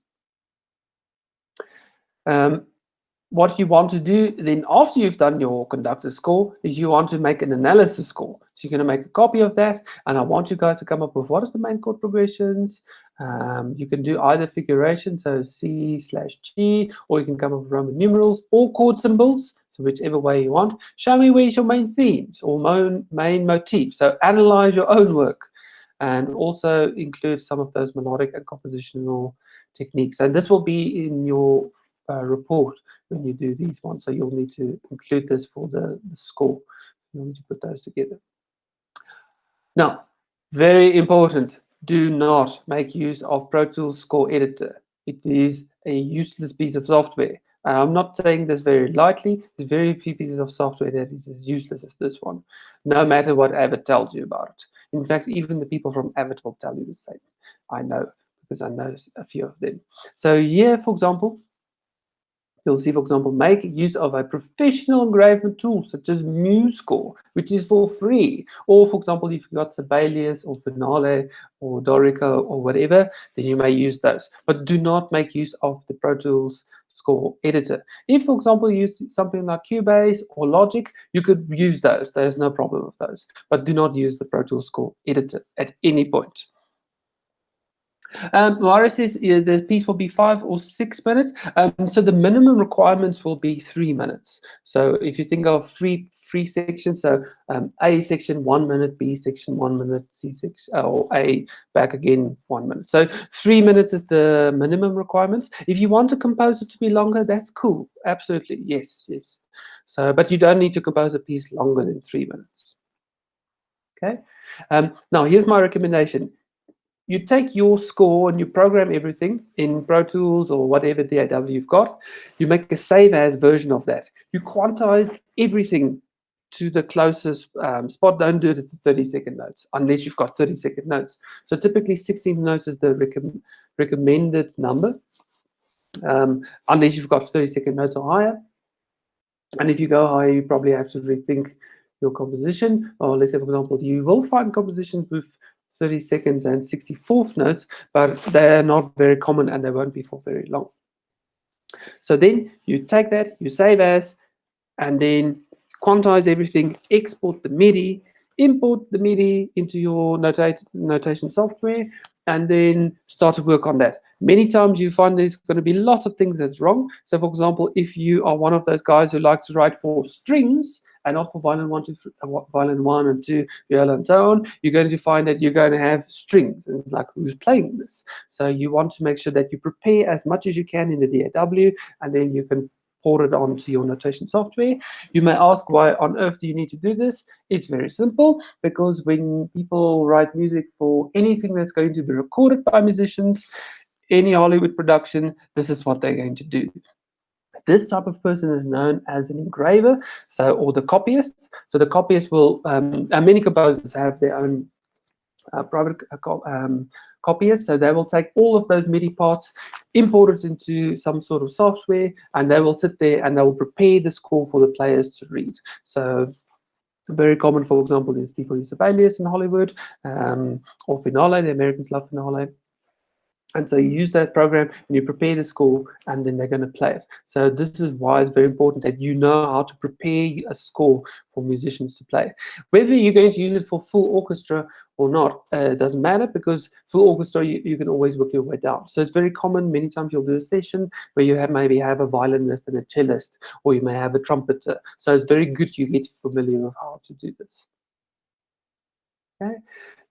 A: What you want to do then after you've done your conductor score is you want to make an analysis score. So you're going to make a copy of that, and I want you guys to come up with what is the main chord progressions. You can do either figuration, so C/G, or you can come up with Roman numerals or chord symbols, so whichever way you want. Show me where's your main themes or main motifs. So analyze your own work, and also include some of those melodic and compositional techniques. And this will be in your report when you do these ones. So you'll need to include this for the score. You'll need to put those together. Now, very important, do not make use of Pro Tools Score Editor. It is a useless piece of software. I'm not saying this very lightly. There's very few pieces of software that is as useless as this one, no matter what Avid tells you about it. In fact, even the people from Avid will tell you the same. I know, because I know a few of them. So here, for example, you'll see, for example, make use of a professional engravement tool such as MuseScore, which is for free. Or, for example, if you've got Sibelius or Finale or Dorico or whatever, then you may use those. But do not make use of the Pro Tools Score Editor. If, for example, you use something like Cubase or Logic, you could use those. There's no problem with those. But do not use the Pro Tools Score Editor at any point. Mara says the piece will be 5 or 6 minutes. So the minimum requirements will be 3 minutes. So if you think of free sections, so A section 1 minute, B section 1 minute, C section or A back again 1 minute. So 3 minutes is the minimum requirements. If you want to compose it to be longer, that's cool. Absolutely, yes. So, but you don't need to compose a piece longer than 3 minutes. Okay. Now here's my recommendation. You take your score and you program everything in Pro Tools or whatever DAW you've got. You make a save as version of that. You quantize everything to the closest spot. Don't do it at 30-second notes unless you've got 30-second notes. So typically 16 notes is the recommended number, unless you've got 30-second notes or higher. And if you go higher, you probably have to rethink your composition. Or let's say, for example, you will find compositions with 30 seconds and 64th notes, but they're not very common and they won't be for very long. So then you take that, you save as, and then quantize everything, export the MIDI, import the MIDI into your notation software, and then start to work on that. Many times you find there's going to be lots of things that's wrong. So for example, if you are one of those guys who likes to write for strings and not for violin 1, 2, violin 1 and 2, viola and so on, you're going to find that you're going to have strings. And it's like, who's playing this? So you want to make sure that you prepare as much as you can in the DAW, and then you can pour it onto your notation software. You may ask, why on earth do you need to do this? It's very simple, because when people write music for anything that's going to be recorded by musicians, any Hollywood production, this is what they're going to do. This type of person is known as an engraver, or the copyist. So the copyist will, and many composers have their own private copiers. So they will take all of those MIDI parts, import it into some sort of software, and they will sit there and they will prepare the score for the players to read. So very common, for example, is people use Sibelius in Hollywood, or Finale. The Americans love Finale. And so you use that program and you prepare the score, and then they're going to play it. So this is why it's very important that you know how to prepare a score for musicians to play. Whether you're going to use it for full orchestra or not, it doesn't matter, because full orchestra, you can always work your way down. So it's very common. Many times you'll do a session where you maybe have a violinist and a cellist, or you may have a trumpeter. So it's very good you get familiar with how to do this. Okay.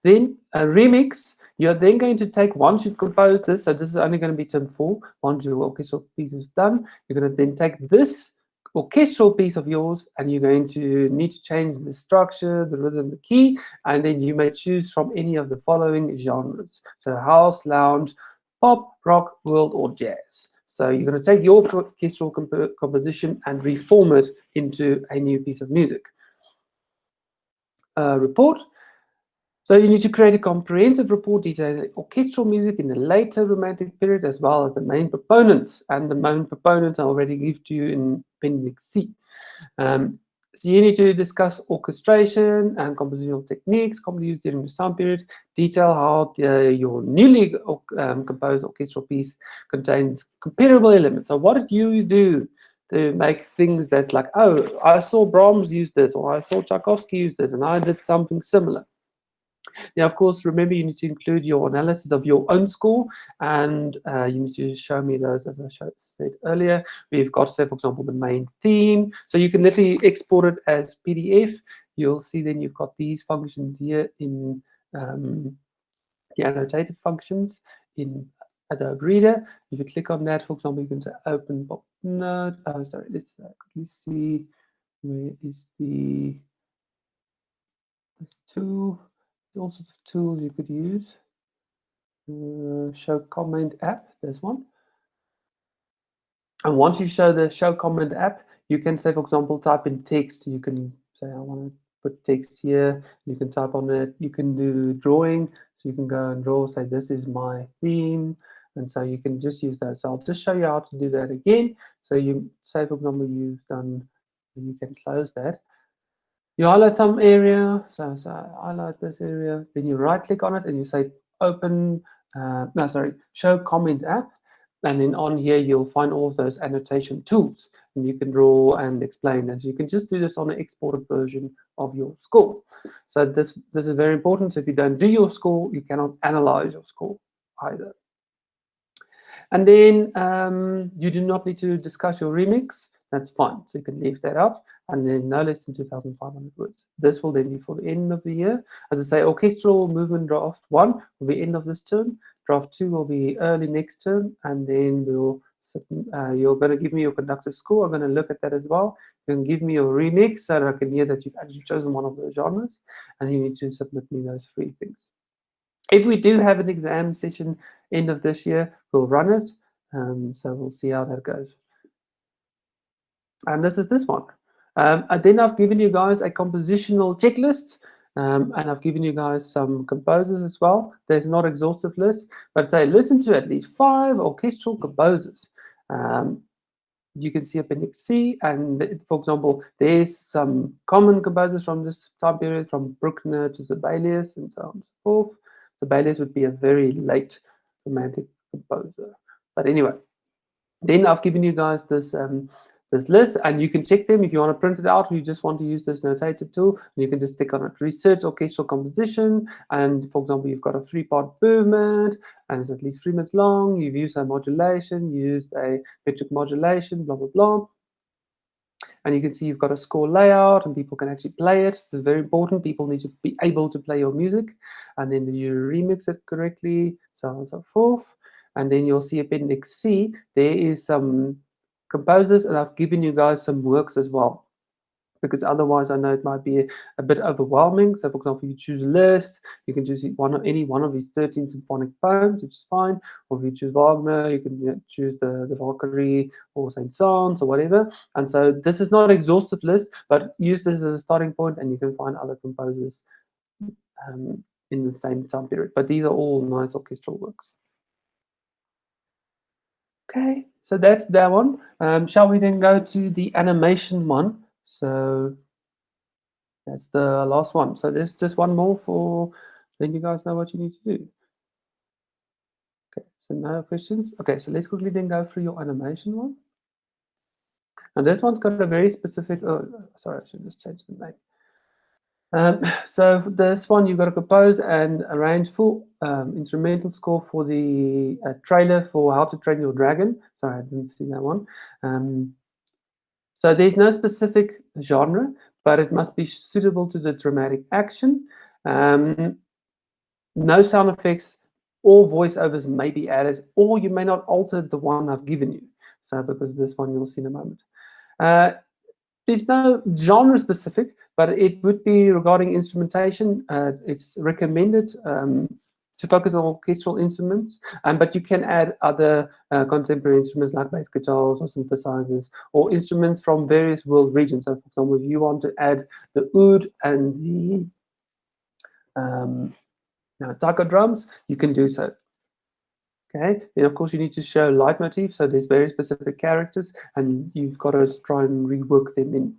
A: Then a remix, you're then going to take, once you've composed this, so this is only going to be term 4, once your orchestral piece is done, you're going to then take this orchestral piece of yours, and you're going to need to change the structure, the rhythm, the key, and then you may choose from any of the following genres. So house, lounge, pop, rock, world, or jazz. So you're going to take your orchestral composition and reform it into a new piece of music. Report. So you need to create a comprehensive report detailing orchestral music in the later Romantic period, as well as the main proponents. And the main proponents I already give to you in Appendix C. So you need to discuss orchestration and compositional techniques commonly used during this time period. Detail how your newly composed orchestral piece contains comparable elements. So what did you do to make things that's like, oh, I saw Brahms use this, or I saw Tchaikovsky use this, and I did something similar. Now, of course, remember you need to include your analysis of your own score, and you need to show me those, as I said earlier. We've got, say, for example, the main theme. So you can literally export it as PDF. You'll see then you've got these functions here in the annotated functions in Adobe Reader. If you click on that, for example, you can say open pop note. Oh, sorry, let's quickly see where is the tool. All sorts of tools you could use. Show comment app, there's one. And once you show the show comment app, you can say, for example, type in text. You can say, I want to put text here. You can type on it. You can do drawing. So you can go and draw, say, this is my theme. And so you can just use that. So I'll just show you how to do that again. So you say, for example, you've done, you can close that. You highlight some area, so highlight this area, then you right click on it and you say open, show comment app. And then on here, you'll find all of those annotation tools, and you can draw and explain this. You can just do this on an exported version of your score. So this is very important. So if you don't do your score, you cannot analyze your score either. And then you do not need to discuss your remix. That's fine. So you can leave that out, and then no less than 2,500 words. This will then be for the end of the year. As I say, orchestral movement draft 1 will be end of this term. Draft 2 will be early next term, and then you're going to give me your conductor score. I'm going to look at that as well. You can give me your remix so that I can hear that you've actually chosen one of those genres, and you need to submit me those 3 things. If we do have an exam session end of this year, we'll run it. So we'll see how that goes. And this is this one. And then I've given you guys a compositional checklist, and I've given you guys some composers as well. There's not exhaustive list, but say listen to at least 5 orchestral composers. You can see Appendix C, and for example, there's some common composers from this time period, from Bruckner to Sibelius, and so on and so forth. Sibelius would be a very late Romantic composer. But anyway, then I've given you guys this this list, and you can check them if you want to print it out, or you just want to use this notated tool. And you can just click on it, research orchestral composition, and for example, you've got a 3-part movement, and it's at least 3 minutes long. You've used a modulation, used a metric modulation, blah blah blah. And you can see you've got a score layout, and people can actually play it. It's very important. People need to be able to play your music, and then you remix it correctly, so on and so forth. And then you'll see Appendix C. There is some composers, and I've given you guys some works as well, because otherwise I know it might be a bit overwhelming. So for example, you choose a list, you can choose any one of these 13 symphonic poems, which is fine. Or if you choose Wagner, you can choose the Valkyrie or Saint-Saëns or whatever. And so this is not an exhaustive list, but use this as a starting point, and you can find other composers in the same time period. But these are all nice orchestral works. Okay, so that's that one. Shall we then go to the animation one? So that's the last one. So there's just one more for, then you guys know what you need to do. Okay, so no questions. Okay, so let's quickly then go through your animation one. Now this one's got a very specific, oh, sorry, I should just change the name. So for this one, you've got to compose and arrange full instrumental score for the trailer for How to Train Your Dragon. Sorry, I didn't see that one. So there's no specific genre, but it must be suitable to the dramatic action. No sound effects or voiceovers may be added, or you may not alter the one I've given you. So because this one you'll see in a moment. There's no genre specific, but it would be regarding instrumentation. It's recommended to focus on orchestral instruments, but you can add other contemporary instruments like bass guitars or synthesizers or instruments from various world regions. So, for example, if you want to add the oud and the taiko drums, you can do so. Okay, then of course you need to show leitmotifs, so there's very specific characters, and you've got to try and rework them in.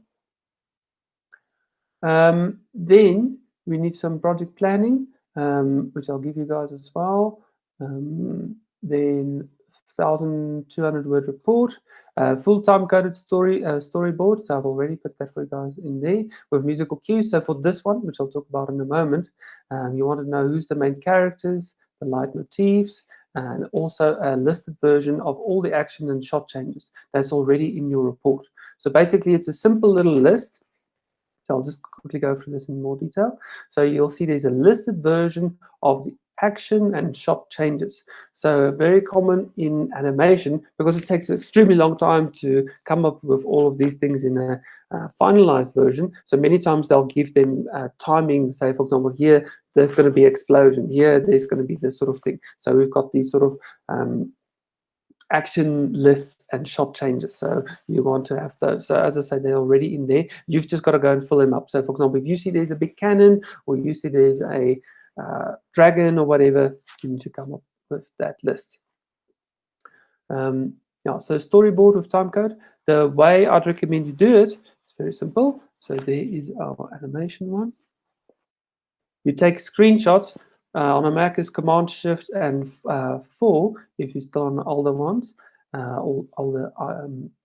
A: Then we need some project planning, which I'll give you guys as well. Then 1,200 word report, full-time coded storyboard. So I've already put that for you guys in there with musical cues. So for this one, which I'll talk about in a moment, you want to know who's the main characters, the leitmotifs, and also a listed version of all the action and shot changes that's already in your report. So basically, it's a simple little list. So I'll just quickly go through this in more detail. So you'll see there's a listed version of the action and shot changes. So very common in animation because it takes an extremely long time to come up with all of these things in a finalized version. So many times they'll give them timing. Say, for example, here there's going to be explosion. Here there's going to be this sort of thing. So we've got these sort of action lists and shot changes. So you want to have those. So as I say, they're already in there. You've just got to go and fill them up. So for example, if you see there's a big cannon or you see there's a dragon or whatever, you need to come up with that list. Yeah, so storyboard with timecode. The way I'd recommend you do it, it's very simple. So there is our animation one. You take screenshots. On a Mac is Command Shift and 4 if you're still on older ones, older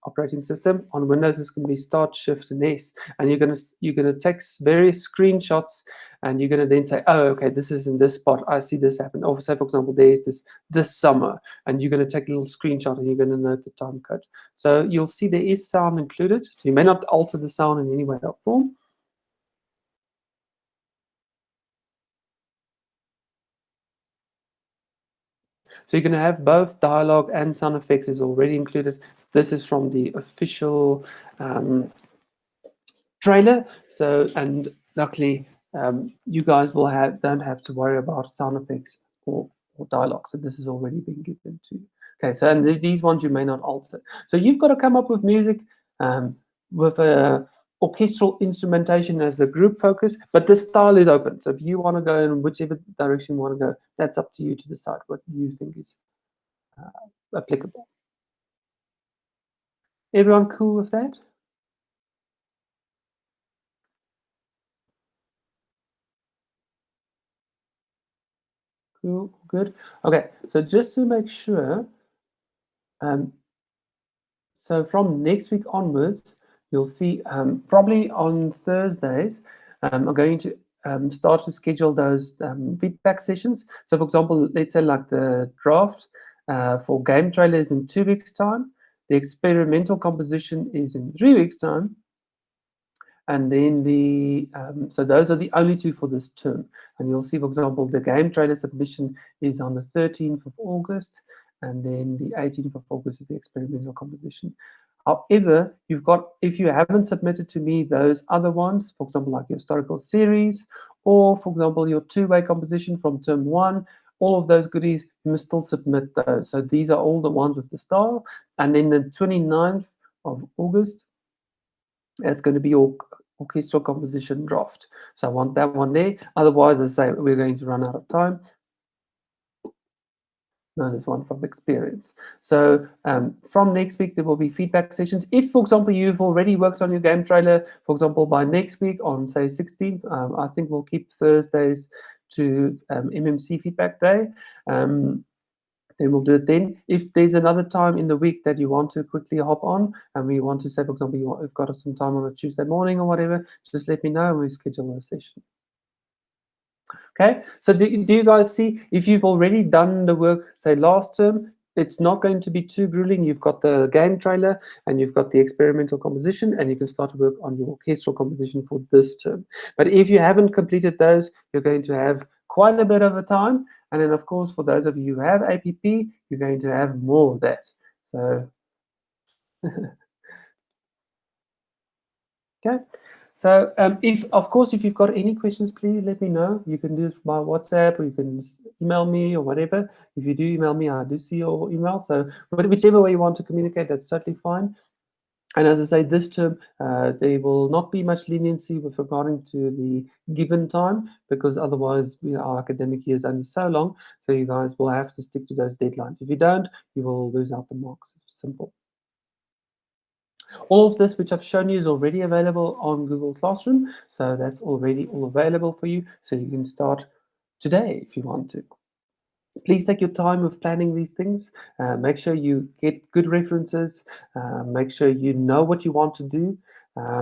A: operating system. On Windows it's going to be Start Shift and S, and you're gonna take various screenshots, and you're gonna then say, oh, okay, this is in this spot. I see this happen. Or say, for example, there's this summer, and you're gonna take a little screenshot and you're gonna note the time code. So you'll see there is sound included. So you may not alter the sound in any way or form. So you're going to have both dialogue and sound effects is already included. This is from the official trailer. So, and luckily, you guys don't have to worry about sound effects or dialogue. So this has already been given to you. Okay, so and these ones you may not alter. So you've got to come up with music with a orchestral instrumentation as the group focus, but the style is open. So if you want to go in whichever direction you want to go, that's up to you to decide what you think is applicable. Everyone cool with that? Cool, good. Okay, so just to make sure, so from next week onwards, you'll see probably on Thursdays, I'm going to start to schedule those feedback sessions. So for example, let's say like the draft for game trailers in 2 weeks' time, the experimental composition is in 3 weeks' time, and then so those are the only two for this term. And you'll see, for example, the game trailer submission is on the 13th of August, and then the 18th of August is the experimental composition. However, if you haven't submitted to me those other ones, for example, like your historical series, or for example, your two-way composition from term 1, all of those goodies, you must still submit those. So these are all the ones with the style. And then the 29th of August, it's going to be your orchestral composition draft. So I want that one there. Otherwise, as I say, we're going to run out of time. No, this one from experience. So from next week, there will be feedback sessions. If, for example, you've already worked on your game trailer, for example, by next week on, say, 16th, I think we'll keep Thursdays to MMC feedback day. Then we'll do it then. If there's another time in the week that you want to quickly hop on, and we want to say, for example, you've got some time on a Tuesday morning or whatever, just let me know and we schedule a session. Okay, so do you guys see, if you've already done the work, say last term, it's not going to be too grueling. You've got the game trailer and you've got the experimental composition, and you can start to work on your orchestral composition for this term. But if you haven't completed those, you're going to have quite a bit of a time. And then, of course, for those of you who have APP, you're going to have more of that. So, okay. So if you've got any questions, please let me know. You can do it by WhatsApp, or you can email me or whatever. If you do email me, I do see your email. So whichever way you want to communicate, that's totally fine. And as I say, this term, there will not be much leniency with regarding to the given time, because otherwise, our academic year is only so long. So you guys will have to stick to those deadlines. If you don't, you will lose out the marks. It's simple. All of this, which I've shown you, is already available on Google Classroom. So that's already all available for you. So you can start today if you want to. Please take your time with planning these things. Make sure you get good references. Make sure you know what you want to do.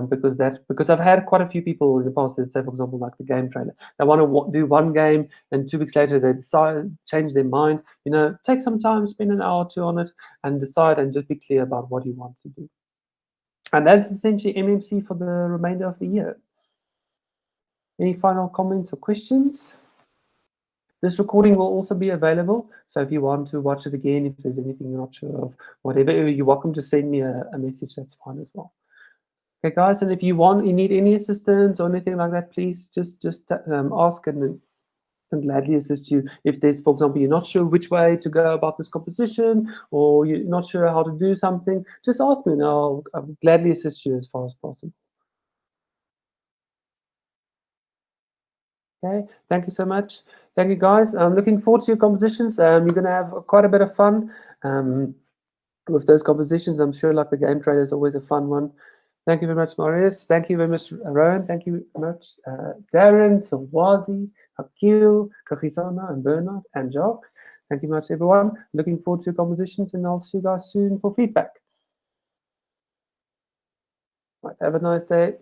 A: Because I've had quite a few people in the past that say, for example, like the game trailer, they want to do one game, and 2 weeks later they decide, change their mind. Take some time, spend an hour or two on it, and decide, and just be clear about what you want to do. And that's essentially MMC for the remainder of the year. Any final comments or questions? This recording will also be available, so if you want to watch it again, if there's anything you're not sure of, whatever, you're welcome to send me a message. That's fine as well. Okay, guys, and if you need any assistance or anything like that, please just ask, and can gladly assist you. If there's, for example, you're not sure which way to go about this composition, or you're not sure how to do something, just ask me, and I'll gladly assist you as far as possible. Okay, thank you so much. Thank you, guys. I'm looking forward to your compositions. You're going to have quite a bit of fun with those compositions. I'm sure, like the game trailer is always a fun one. Thank you very much, Marius. Thank you very much, Rowan. Thank you very much, Darren, Sawazi, Akil, Kakisana, and Bernard, and Jock. Thank you very much, everyone. Looking forward to your compositions, and I'll see you guys soon for feedback. Right, have a nice day.